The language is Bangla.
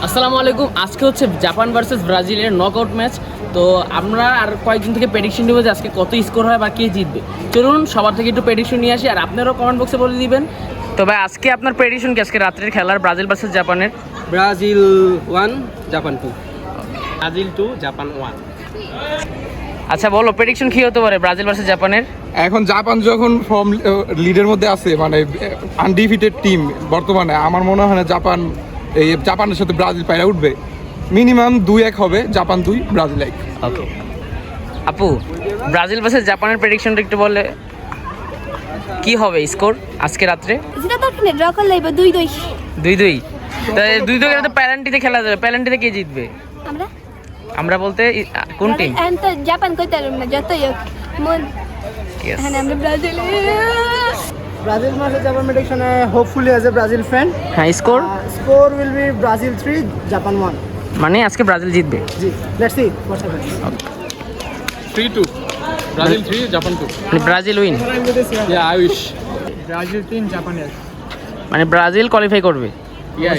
আসসালামু আলাইকুম। আজকে হচ্ছে জাপান ভার্সেস ব্রাজিলের নকআউট ম্যাচ। তো আমরা আর কয়েকদিন থেকে প্রেডিকশন দেবো যে আজকে কত স্কোর হয় বা কে জিতবে। চলুন সবার থেকে একটু প্রেডিকশন নিয়ে আসি, আর আপনারাও কমেন্ট বক্সে বলে দিবেন। তবে আজকে আপনার প্রেডিকশন কি আজকে রাত্রের খেলার ব্রাজিল ভার্সেস জাপানের? Brazil 1 Japan 2। Brazil 2 Japan 1। আচ্ছা বলো, প্রেডিকশন কি হতে পারে ব্রাজিল ভার্সেস জাপানের? এখন জাপান যখন ফর্ম লিডের মধ্যে আছে, মানে আনডিফিটেড টিম বর্তমানে, আমার মনে হয় না জাপানের সাথে ব্রাজিল পায়রা উঠবে। মিনিমাম 2-1 হবে, জাপান 2 ব্রাজিল 1। ওকে আপু, ব্রাজিল ভার্সেস জাপানের প্রেডিকশনটা একটু বলে কি হবে স্কোর আজকে রাত্রে? যেটা দরকার নেই, ড্র করলে 2-2 2-2। তাই 2-2 তো প্যালেন্টিতে খেলা যাবে। প্যালেন্টিতে কে জিতবে? আমরা আমরা বলতে কোন টিম? এখন তো জাপান কইতে পারব না, যতই হোক মন এখানে আমরা Brazil. Brazil versus Japan prediction. Hopefully, as a Brazil fan, হ্যাঁ score score will be Brazil 3, Japan 1. মানে আজকে ব্রাজিল জিতবে। Let's see what happens. 3-2 Brazil 3 Japan 2। মানে Brazil win, yeah I wish. Brazil 3, Japan 1. মানে ব্রাজিল কোয়ালিফাই করবে। ইয়া